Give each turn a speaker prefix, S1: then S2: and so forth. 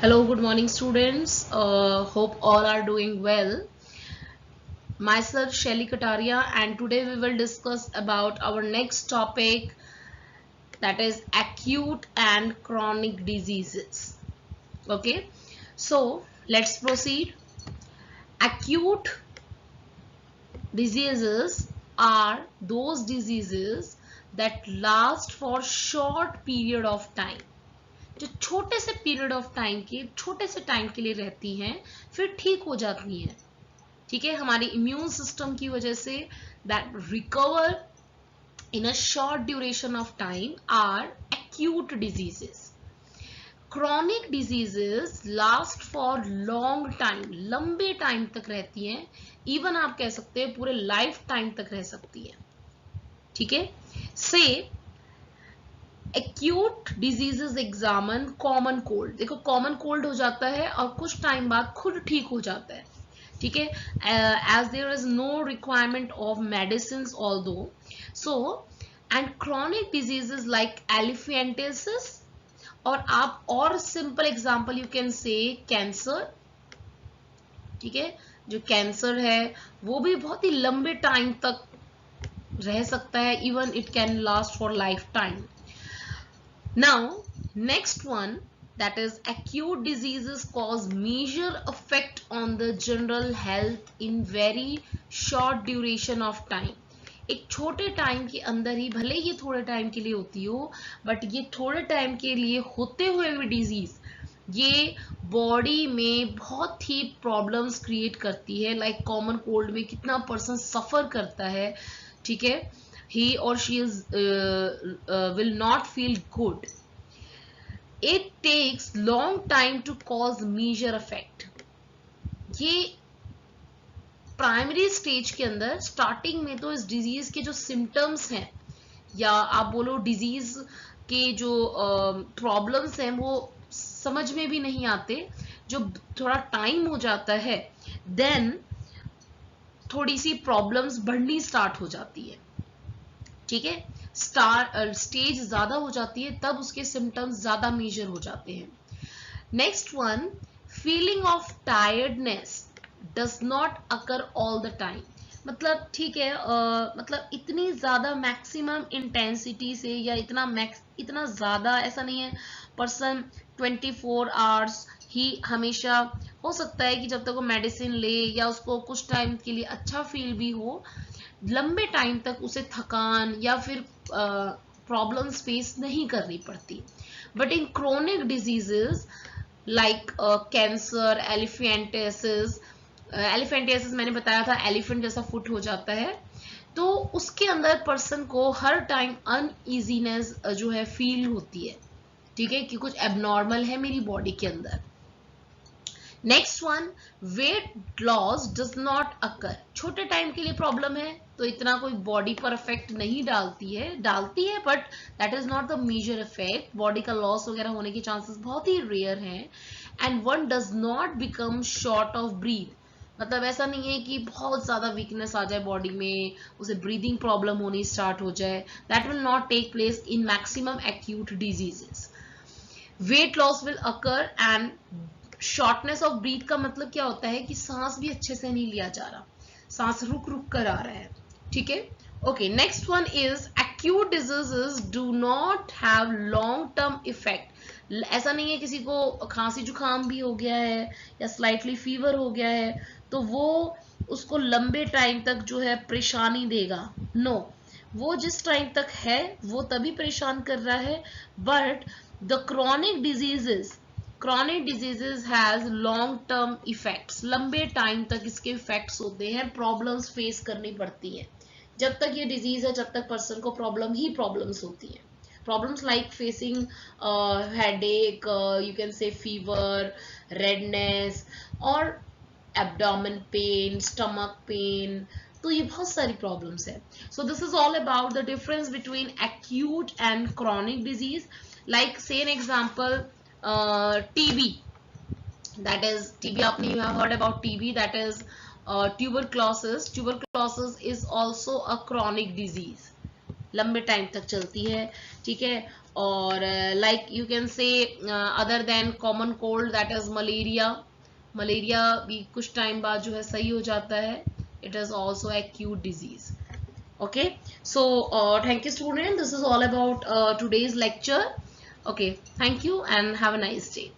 S1: Hello, good morning, students. Hope all are doing well. Myself, Shelly Kataria, and today we will discuss about our next topic, that is acute and chronic diseases. Okay, so let's proceed. Acute diseases are those diseases that last for short period of time. जो छोटे से period of time के छोटे से time के लिए रहती हैं, फिर ठीक हो जाती हैं. ठीक है, हमारी इम्यून सिस्टम की वजह से that recover in a short duration of time are acute diseases. Chronic diseases last for long time, लंबे टाइम तक रहती हैं. इवन आप कह सकते हैं पूरे लाइफ टाइम तक रह सकती है. ठीक है, से acute diseases examine common cold. देखो, कॉमन कोल्ड हो जाता है और कुछ टाइम बाद खुद ठीक हो जाता है. ठीक है, as there is no requirement of medicine although. So and chronic diseases like elephantiasis, और आप और simple example you can say cancer. ठीक है, जो कैंसर है वो भी बहुत ही लंबे टाइम तक रह सकता है. Even it can last for life time. Now, next one, that is acute diseases cause major effect on the general health in very short duration of time. एक छोटे टाइम के अंदर ही, भले ये थोड़े टाइम के लिए होती हो, बट ये थोड़े टाइम के लिए होते हुए भी डिजीज ये बॉडी में बहुत ही प्रॉब्लम्स क्रिएट करती है. लाइक कॉमन कोल्ड में कितना पर्सन सफर करता है. ठीक है, he or she is will not feel good. It takes long time to cause major effect. ये प्राइमरी स्टेज के अंदर स्टार्टिंग में तो इस डिजीज के जो सिम्टम्स हैं, या आप बोलो डिजीज के जो प्रॉब्लम्स हैं, वो समझ में भी नहीं आते. जो थोड़ा टाइम हो जाता है, देन थोड़ी सी प्रॉब्लम्स बढ़नी स्टार्ट हो जाती है. ठीक है, स्टेज ज्यादा हो जाती है, तब उसके सिम्टम्स ज्यादा मेजर हो जाते हैं. Next one, feeling of tiredness does not occur all the time. मतलब ठीक है, मतलब इतनी ज्यादा मैक्सिमम इंटेंसिटी से या इतना ज्यादा ऐसा नहीं है. पर्सन 24 आवर्स ही हमेशा, हो सकता है कि जब तक वो मेडिसिन ले या उसको कुछ टाइम के लिए अच्छा फील भी हो, लंबे टाइम तक उसे थकान या फिर प्रॉब्लम्स फेस नहीं करनी पड़ती. But in chronic diseases like cancer, elephantiasis मैंने बताया था, एलिफेंट जैसा फुट हो जाता है, तो उसके अंदर पर्सन को हर टाइम अनईजीनेस जो है फील होती है. ठीक है, कि कुछ एबनॉर्मल है मेरी बॉडी के अंदर. Next one, weight loss does not occur. छोटे टाइम के लिए प्रॉब्लम है तो इतना कोई बॉडी पर इफेक्ट नहीं डालती है, but that is not the major effect. Body का लॉस वगैरह होने के चांसेस बहुत ही रेयर हैं. And one does not become short of breath. मतलब ऐसा नहीं है कि बहुत ज्यादा वीकनेस आ जाए बॉडी में, उसे ब्रीदिंग प्रॉब्लम होनी स्टार्ट हो जाए. That will not take place in maximum acute diseases. Weight loss will occur and shortness of breath का मतलब क्या होता है कि सांस भी अच्छे से नहीं लिया जा रहा, सांस रुक रुक कर आ रहा है. ठीक है, okay. Next one is acute diseases do not have long term effect. ऐसा नहीं है किसी को खांसी जुकाम भी हो गया है या स्लाइटली फीवर हो गया है तो वो उसको लंबे टाइम तक जो है परेशानी देगा. नो, वो जिस टाइम तक है वो तभी परेशान कर रहा है. But the chronic diseases has long term effects. लंबे टाइम तक इसके इफेक्ट्स होते हैं, प्रॉब्लम्स फेस करनी पड़ती है. जब तक ये डिजीज है, जब तक पर्सन को प्रॉब्लम ही प्रॉब्लम्स होती है. Problems like facing headache, you can say fever, redness, और एब्डोमेन पेन, स्टमक पेन. तो ये बहुत सारी प्रॉब्लम्स है. So this is all about the difference between acute and chronic disease. Like say an example, TB, that is TB, आपने heard about TB, that is tuberculosis is also a chronic disease. लंबे time तक चलती है. ठीक है, और like you can say other than common cold, that is malaria भी कुछ टाइम बाद जो है सही हो जाता है. It is also acute disease. Okay, so thank you student, this is all about today's lecture. Okay, thank you and have a nice day.